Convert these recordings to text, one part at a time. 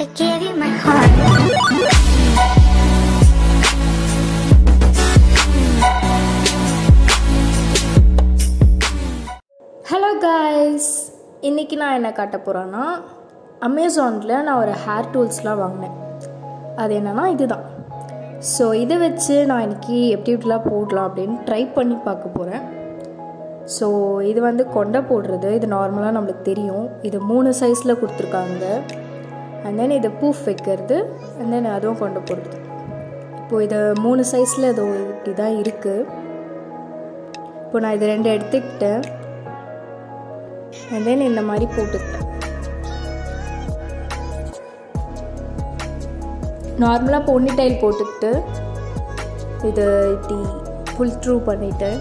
I gave you my heart. Hello guys, இன்றைக்கி நான் என்ன காட்ட போகிறேன்னா, அமேசானில் நான் ஒரு ஹேர் டூல்ஸ்லாம் வாங்கினேன். அது என்னென்னா இதுதான். ஸோ இதை வச்சு நான் இன்றைக்கி எப்படி எப்படிலாம் போடலாம் அப்படின்னு ட்ரை பண்ணி பார்க்க போகிறேன். ஸோ இது வந்து கொண்டை போடுறது, இது நார்மலாக நம்மளுக்கு தெரியும். இது 3 சைஸில் கொடுத்துருக்காங்க. அண்ட் தென் இது பூஃப் வைக்கிறது, அண்ட் தென் அதுவும் கொண்டை போடுறது. இப்போது இது 3 சைஸில் இது இப்படி தான் இருக்குது. இப்போ நான் இது 2 எடுத்துக்கிட்டேன். அண்ட் தென் இந்த மாதிரி போட்டுக்கிட்டேன். நார்மலாக பொன்னி டைல் போட்டுக்கிட்டு இது இப்படி புல் த்ரூ பண்ணிவிட்டேன்.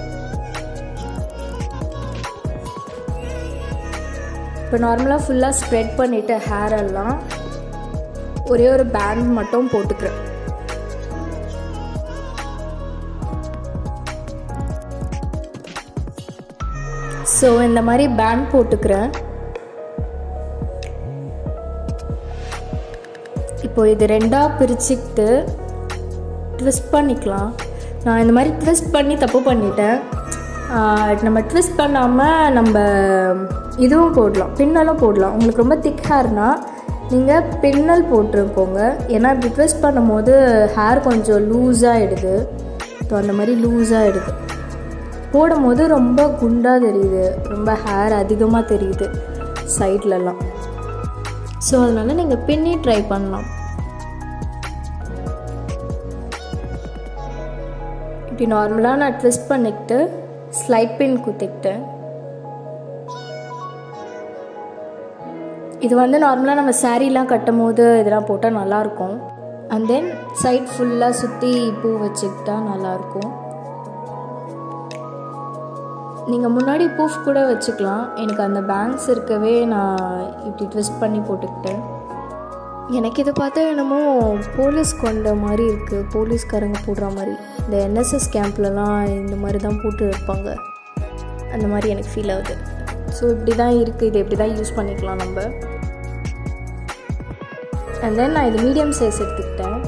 இப்போ நார்மலாக ஃபுல்லாக ஸ்ப்ரெட் பண்ணிவிட்டு ஹேர் எல்லாம் ஒரே ஒரு பேண்ட் மட்டும் போட்டுக்கிறேன். ஸோ இந்த மாதிரி பேண்ட் போட்டுக்கிறேன். இப்போ இது 2ஆக பிரிச்சுக்கிட்டு ட்விஸ்ட் பண்ணிக்கலாம். நான் இந்த மாதிரி ட்விஸ்ட் பண்ணி தப்பு பண்ணிட்டேன். நம்ம ட்விஸ்ட் பண்ணாமல் நம்ம இதுவும் போடலாம், பின்னலும் போடலாம். உங்களுக்கு ரொம்ப திக் ஹேர்னால் நீங்கள் பின்னல் போட்டுருக்கோங்க. ஏன்னா இப்படி ட்விஸ்ட் பண்ணும் போது ஹேர் கொஞ்சம் லூஸாகிடுது. ஸோ அந்த மாதிரி லூஸாகிடுது. போடும் போது ரொம்ப குண்டாக தெரியுது, ரொம்ப ஹேர் அதிகமாக தெரியுது சைட்லலாம். ஸோ அதனால் நீங்கள் பின்னி ட்ரை பண்ணலாம். இப்படி நார்மலாக நான் ட்விஸ்ட் பண்ணிக்கிட்டு ஸ்லைட் பின் குத்திக்கிட்டேன். இது வந்து நார்மலாக நம்ம சாரீலாம் கட்டும் போது இதெல்லாம் போட்டால் நல்லாயிருக்கும். அண்ட் தென் சைட் ஃபுல்லாக சுற்றி பூ வச்சுக்கிட்டா நல்லாயிருக்கும். நீங்கள் முன்னாடி பூஃப் கூட வச்சுக்கலாம். எனக்கு அந்த பேங்க்ஸ் இருக்கவே நான் இப்படி ட்விஸ்ட் பண்ணி போட்டுக்கிட்டேன். எனக்கு இதை பார்த்தா என்னமோ போலீஸ் கொண்ட மாதிரி இருக்குது, போலீஸ்காரங்க போடுற மாதிரி. இந்த என்எஸ்எஸ் கேம்ப்லலாம் இந்த மாதிரி தான் போட்டு வைப்பாங்க, அந்த மாதிரி எனக்கு ஃபீல் ஆகுது. ஸோ இப்படி தான் இருக்குது, இது எப்படி தான் யூஸ் பண்ணிக்கலாம் நம்ம. அண்ட் தென் நான் இது மீடியம் சைஸ் எடுத்துக்கிட்டேன்.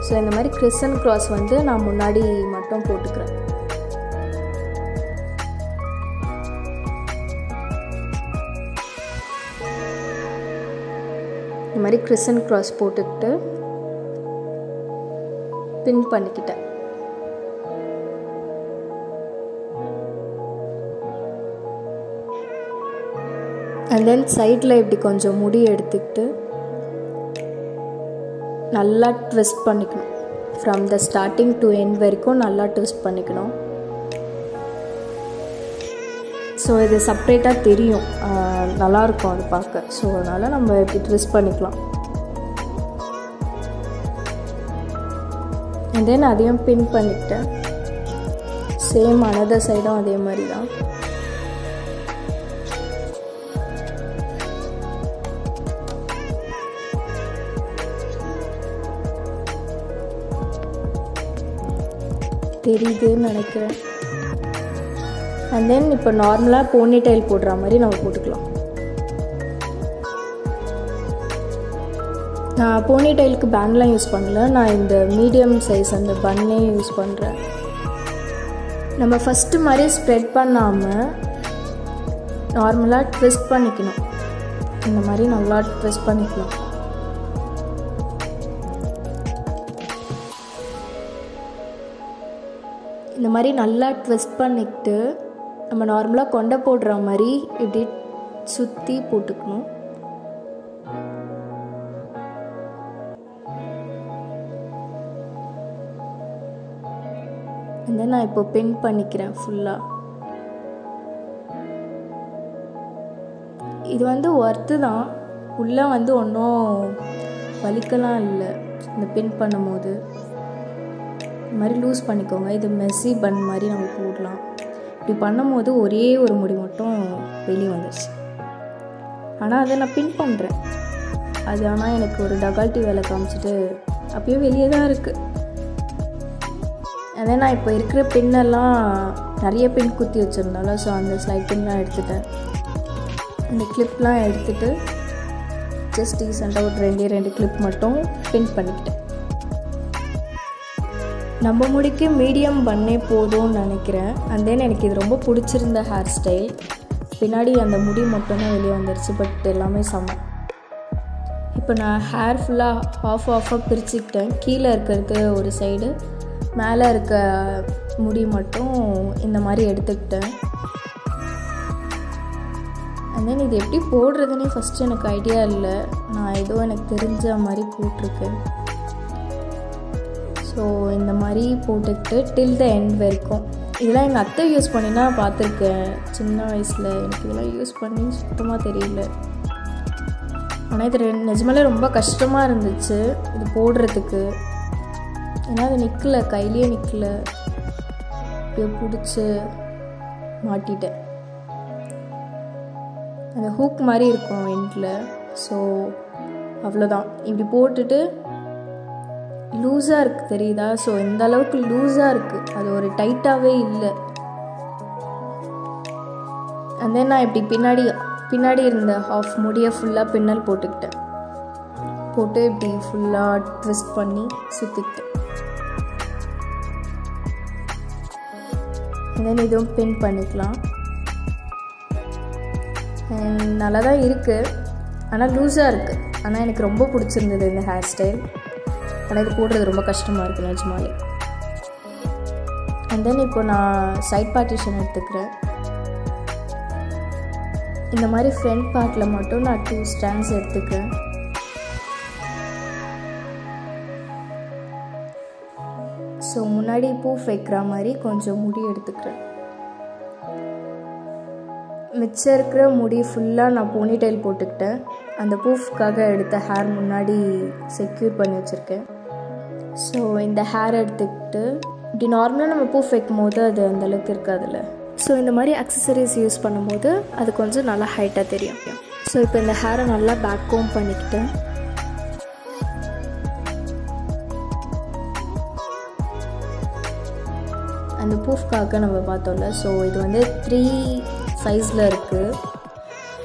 ஸோ இந்த மாதிரி கிறிஸ் அண்ட் கிராஸ் வந்து நான் முன்னாடி மட்டும் போட்டுக்கிறேன். இந்த மாதிரி கிறிஸ் அண்ட் கிராஸ் போட்டுக்கிட்டு பின் பண்ணிக்கிட்டேன். அண்ட் தென் சைடில் இப்படி கொஞ்சம் முடி எடுத்துக்கிட்டு நல்லா ட்விஸ்ட் பண்ணிக்கணும். From the starting to end வரைக்கும் நல்லா ட்விஸ்ட் பண்ணிக்கணும். ஸோ இது செப்ரேட்டாக தெரியும், நல்லாயிருக்கும் அது பார்க்க. ஸோ அதனால் நம்ம இப்படி ட்விஸ்ட் பண்ணிக்கலாம். அண்ட் தென் அதையும் பின் பண்ணிக்கிட்டேன். சேம் அனதர் சைடும் அதே மாதிரி தான். தெரியுதுன்னு நினைக்கிறேன். அண்ட் தென் இப்போ நார்மலாக போனி டைல் போடுற மாதிரி நம்ம போட்டுக்கலாம். நான் போனி டைலுக்கு பேண்ட்லாம் யூஸ் பண்ணல, நான் இந்த மீடியம் சைஸ் அந்த பன்னே யூஸ் பண்ணுறேன். நம்ம ஃபஸ்ட்டு மாதிரி ஸ்ப்ரெட் பண்ணாமல் நார்மலாக ட்விஸ்ட் பண்ணிக்கணும். இந்த மாதிரி நல்லா ட்விஸ்ட் பண்ணிக்கலாம். இந்த மாதிரி நல்லா ட்விஸ்ட் பண்ணிக்கிட்டு நம்ம நார்மலாக கொண்டை போடுற மாதிரி இப்படி சுற்றி போட்டுக்கணும். இந்த நான் இப்போ பின் பண்ணிக்கிறேன் ஃபுல்லாக. இது வந்து ஒர்த்து தான், உள்ளே வந்து ஒன்றும் வலிக்கலாம் இல்லை. இந்த பின் பண்ணும் போது இந்த மாதிரி லூஸ் பண்ணிக்கோங்க. இது மெஸ்ஸி பன் மாதிரி நம்ம போடலாம். இப்படி பண்ணும் போது ஒரே ஒரு முடி மட்டும் வெளியே வந்துடுச்சு. ஆனால் அதை நான் பின் பண்ணுறேன். அது ஆனால் எனக்கு ஒரு டகால்ட்டி வேலை காமிச்சிட்டு அப்பயும் வெளியே தான் இருக்குது. அதே நான் இப்போ இருக்கிற பின்னெல்லாம் நிறைய பின் குத்தி வச்சுருந்தாலும், ஸோ அந்த ஸ்லைட் பின்லாம் எடுத்துட்டேன். இந்த கிளிப்லாம் எடுத்துகிட்டு ஜஸ்ட் ரீசெண்டாக ஒரு 2 கிளிப் மட்டும் பின் பண்ணிக்கிட்டேன். நம்ம முடிக்கு மீடியம் பண்ணே போதும்னு நினைக்கிறேன். அண்ட் தென் எனக்கு இது ரொம்ப பிடிச்சிருந்த ஹேர் ஸ்டைல். பின்னாடி அந்த முடி மட்டும்தான் வெளியே வந்துருச்சு, பட் எல்லாமே செம்ம. இப்போ நான் ஹேர் ஃபுல்லாக ஆஃபாக பிரிச்சுக்கிட்டேன். கீழே இருக்கிறது ஒரு சைடு, மேலே இருக்க முடி மட்டும் இந்த மாதிரி எடுத்துக்கிட்டேன். அண்ட் தென் இது எப்படி போடுறதுன்னே ஃபஸ்ட்டு எனக்கு ஐடியா இல்லை. நான் ஏதோ எனக்கு தெரிஞ்ச மாதிரி போட்டிருக்கேன். ஸோ இந்த மாதிரி போட்டுக்கிட்டு டில் த எண்ட் வரைக்கும். இதெல்லாம் எங்கள் அத்தை யூஸ் பண்ணி தான் பார்த்துருக்கேன் சின்ன வயசில். எனக்கு இதெல்லாம் யூஸ் பண்ணி சுத்தமாக தெரியல. ஆனால் இது நிஜமாலே ரொம்ப கஷ்டமாக இருந்துச்சு இது போடுறதுக்கு. ஏன்னா அது நிற்கலை, கையிலேயே நிற்கலை. இப்படியே பிடிச்சி மாட்டிட்டேன். அந்த ஹூக் மாதிரி இருக்கும் எண்டில். ஸோ அவ்வளோதான். இப்படி போட்டுட்டு லூஸாக இருக்குது, தெரியுதா? ஸோ இந்த அளவுக்கு லூஸாக இருக்குது, அது ஒரு டைட்டாகவே இல்லை. அண்ட் தென் நான் இப்படி பின்னாடி இருந்த ஹாஃப் முடியை ஃபுல்லாக பின்னல் போட்டுக்கிட்டேன். போட்டு இப்படி ஃபுல்லாக ட்விஸ்ட் பண்ணி சுற்றிக்கிட்டேன். அண்ட் தென் இதுவும் பின் பண்ணிக்கலாம். அண்ட் நல்லா தான் இருக்குது, ஆனால் லூஸாக இருக்குது. ஆனால் எனக்கு ரொம்ப பிடிச்சிருந்தது இந்த ஹேர் ஸ்டைல். ஆனால் இது போடுறது ரொம்ப கஷ்டமாக இருக்குது நிஜமாலே. அண்ட் தென் இப்போ நான் சைட் பார்ட்டிஷன் எடுத்துக்கிறேன். இந்த மாதிரி ஃப்ரண்ட் பார்ட்டில் மட்டும் நான் 2 ஸ்டாண்ட்ஸ் எடுத்துக்கிறேன். ஸோ முன்னாடி பூஃப் வைக்கிற மாதிரி கொஞ்சம் முடி எடுத்துக்கிறேன். மிச்சம் இருக்கிற முடி ஃபுல்லாக நான் போனிடெயில் போட்டுக்கிட்டேன். அந்த பூஃப்காக எடுத்த ஹேர் முன்னாடி செக்யூர் பண்ணி வச்சுருக்கேன். ஸோ இந்த ஹேர் எடுத்துக்கிட்டு இப்படி நார்மலாக நம்ம பூஃப் வைக்கும் போது அது அந்தளவுக்கு இருக்காதுல்ல. ஸோ இந்த மாதிரி அக்சசரிஸ் யூஸ் பண்ணும்போது அது கொஞ்சம் நல்லா ஹைட்டாக தெரியும். ஸோ இப்போ இந்த ஹேரை நல்லா பேக் கோம் பண்ணிக்கிட்டேன். அந்த பூஃப்காக நம்ம பார்த்தோம்ல. ஸோ இது வந்து 3 சைஸில் இருக்குது.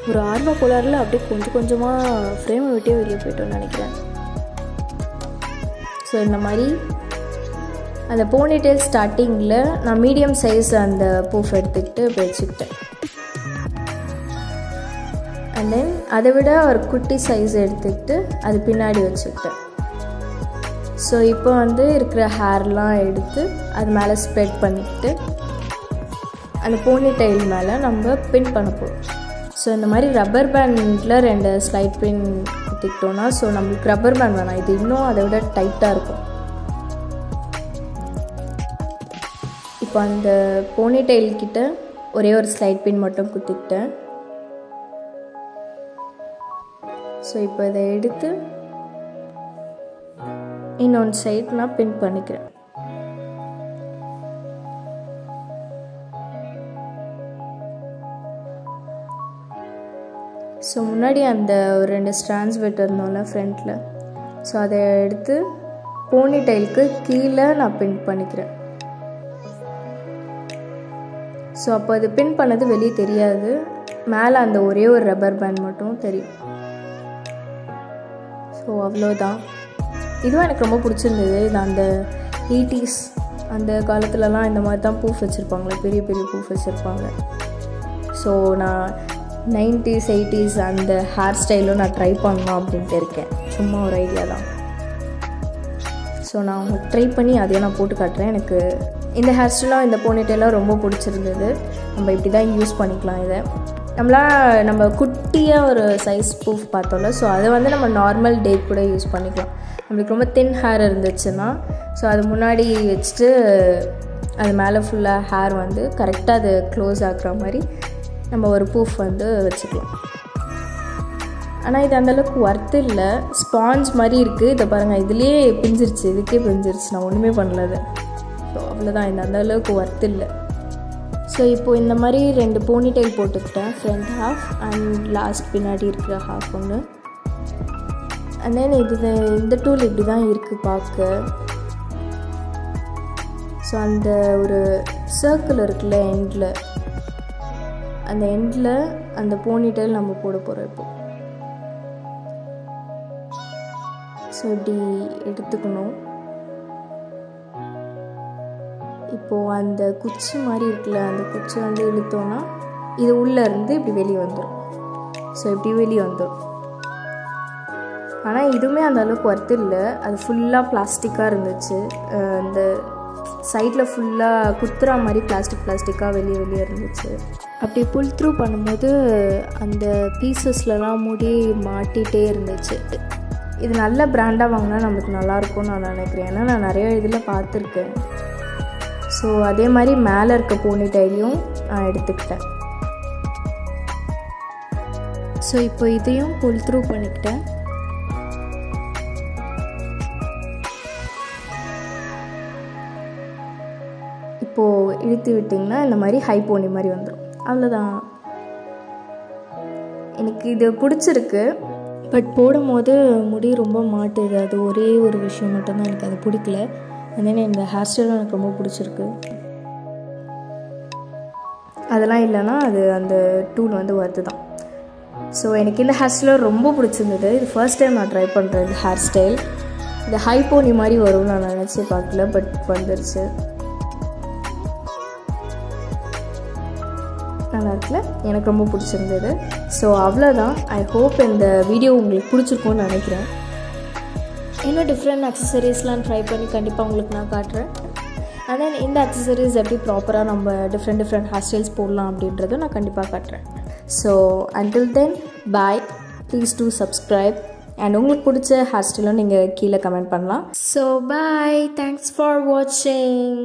ஒரு ஆர்வ கோளாறில் அப்படியே கொஞ்சம் கொஞ்சமாக ஃப்ரேமை விட்டே வெளியே போய்ட்டோன்னு நினைக்கிறேன். ஸோ இந்த மாதிரி அந்த போனிடெயில் ஸ்டார்டிங்கில் நான் மீடியம் சைஸ் அந்த பூஃப் எடுத்துக்கிட்டு வச்சுக்கிட்டேன். அண்ட் தென் அதை விட ஒரு குட்டி சைஸ் எடுத்துக்கிட்டு அது பின்னாடி வச்சுக்கிட்டேன். ஸோ இப்போ வந்து இருக்கிற ஹேர்லாம் எடுத்து அது மேலே ஸ்ப்ரெட் பண்ணிக்கிட்டு அந்த போனிடெயில் மேலே நம்ம பின் பண்ண போகிறோம். ஸோ இந்த மாதிரி ரப்பர் பேண்டில் 2 ஸ்லைட் பின் குத்திக்கிட்டோன்னா, ஸோ நம்மளுக்கு ரப்பர் பேண்ட் வேணாம், இது இன்னும் அதை விட டைட்டாக இருக்கும். இப்போ அந்த போனிடெயில் கிட்ட ஒரே ஒரு ஸ்லைட் பின் மட்டும் குத்திக்கிட்டேன். ஸோ இப்போ இதை எடுத்து இன்னொன்று சைட் நான் பின் பண்ணிக்கிறேன். ஸோ முன்னாடி அந்த ஒரு 2 ஸ்ட்ராண்ட்ஸ் விட்டுருந்தோம்ல ஃப்ரண்ட்டில், ஸோ அதை எடுத்து போனிடெயிலுக்கு கீழே நான் பின் பண்ணிக்கிறேன். ஸோ அப்போ அது பின் பண்ணது வெளியே தெரியாது, மேலே அந்த ஒரே ஒரு ரப்பர் பேண்ட் மட்டும் தெரியும். ஸோ அவ்வளோதான். இதுவும் எனக்கு ரொம்ப பிடிச்சிருந்தது. இது அந்த 80s அந்த காலத்துலலாம் இந்த மாதிரி தான் பூஃப் வச்சுருப்பாங்களே, பெரிய பெரிய பூஃப் வச்சுருப்பாங்க. ஸோ நான் 90s 80s அந்த ஹேர் ஸ்டைலும் நான் ட்ரை பண்ணலாம் அப்படின்ட்டு இருக்கேன். சும்மா ஒரு ஐடியா தான். ஸோ நான் உங்களுக்கு ட்ரை பண்ணி அதையும் நான் போட்டு காட்டுறேன். எனக்கு இந்த ஹேர் ஸ்டைலாம் இந்த போனிடெயிலாம் ரொம்ப பிடிச்சிருந்தது. நம்ம இப்படி தான் யூஸ் பண்ணிக்கலாம். இதை நம்ம குட்டியாக ஒரு சைஸ் பூஃப் பார்த்தோம்ல, ஸோ அதை வந்து நம்ம நார்மல் டே கூட யூஸ் பண்ணிக்கலாம். நம்மளுக்கு ரொம்ப தின் ஹேர் இருந்துச்சுன்னா ஸோ அது முன்னாடி வச்சுட்டு அது மேலே ஃபுல்லாக ஹேர் வந்து கரெக்டாக அது க்ளோஸ் ஆக்குற மாதிரி நம்ம ஒரு பூஃப் வந்து வச்சுக்கலாம். ஆனால் இது அந்தளவுக்கு ஒர்த்து இல்லை, ஸ்பாஞ்ச் மாதிரி இருக்குது. இதை பாருங்கள், இதுலேயே பிஞ்சிருச்சு, இதுக்கே பிஞ்சிருச்சு, நான் ஒன்றுமே பண்ணல. ஸோ அவ்வளோதான், இது அந்தளவுக்கு ஒர்த்து இல்லை. ஸோ இப்போது இந்த மாதிரி 2 போனிடெயில் போட்டுக்கிட்டேன், ஃப்ரண்ட் ஹாஃப் அண்ட் லாஸ்ட் பின்னாடி இருக்கிற ஹாஃப் ஒன்று. அண்ட் தென் இந்த டூல் இப்படி தான் இருக்குது பார்க்க. ஸோ அந்த ஒரு சர்க்கிள் இருக்குல்ல எண்டில், அந்த எண்டில் அந்த போனிடெயில் நம்ம போட போகிறோம். இப்போது ஸோ இப்படி எடுத்துக்கணும். இப்போது அந்த குச்சி மாதிரி இருக்குல்ல, அந்த குச்சி வந்து இழுத்தோன்னா இது உள்ளேருந்து இப்படி வெளியே வந்துடும். ஸோ இப்படி வெளியே வந்துடும். ஆனால் இதுவுமே அந்த அளவுக்கு ஒர்த்து இல்லை. அது ஃபுல்லாக பிளாஸ்டிக்காக இருந்துச்சு. அந்த சைடில் ஃபுல்லாக குத்துறா மாதிரி பிளாஸ்டிக்காக வெளியே இருந்துச்சு. அப்படி புல் த்ரூ பண்ணும்போது அந்த பீசஸ்லலாம் முடி மாட்டிகிட்டே இருந்துச்சு. இது நல்ல பிராண்டாக வாங்கினா நம்மளுக்கு நல்லாயிருக்கும்னு நான் நினைக்கிறேன். ஏன்னா நான் நிறைய இதில் பார்த்துருக்கேன். ஸோ அதே மாதிரி மேலே இருக்க போனி டைலையும் நான் எடுத்துக்கிட்டேன். ஸோ இப்போ இதையும் புல் த்ரூ பண்ணிக்கிட்டேன். இப்போது இழுத்து விட்டிங்கன்னா இந்த மாதிரி ஹை போனி மாதிரி வந்துடும். அவ்வளோதான். எனக்கு இது பிடிச்சிருக்கு. பட் போடும்போது முடி ரொம்ப மாட்டுது. அது ஒரே ஒரு விஷயம் மட்டும்தான் எனக்கு அது பிடிக்கல. அதனால இந்த ஹேர் ஸ்டைலும் எனக்கு ரொம்ப பிடிச்சிருக்கு. அதெல்லாம் இல்லைன்னா அது அந்த டூல் வந்து ஒர்த்து தான். ஸோ எனக்கு இந்த ஹேர் ஸ்டைல் ரொம்ப பிடிச்சிருந்தது. இது ஃபர்ஸ்ட் டைம் நான் ட்ரை பண்ணுறேன் இந்த ஹேர் ஸ்டைல். இந்த ஹை போனி மாதிரி வரும்னு நான் நினச்சி பார்க்கல, பட் வந்துருச்சு. நல்லா இருக்குல்ல, எனக்கு ரொம்ப பிடிச்சிருந்தது. ஸோ அவ்வளோதான். ஐ ஹோப் இந்த வீடியோ உங்களுக்கு பிடிச்சிருக்கும்னு நினைக்கிறேன். இன்னும் டிஃப்ரெண்ட் அக்சசரிஸ்லாம் ட்ரை பண்ணி கண்டிப்பாக உங்களுக்கு நான் காட்டுறேன். அண்ட் தென் இந்த அக்சசரிஸ் எப்படி ப்ராப்பராக நம்ம டிஃப்ரெண்ட் ஹேர் ஸ்டைல்ஸ் போடலாம் அப்படின்றத நான் கண்டிப்பாக காட்டுறேன். So until then bye. Please do subscribe. And உங்களுக்கு பிடிச்ச ஹேர் ஸ்டைலும் நீங்கள் கீழே கமெண்ட் பண்ணலாம். So bye. தேங்க்ஸ் ஃபார் வாட்சிங்.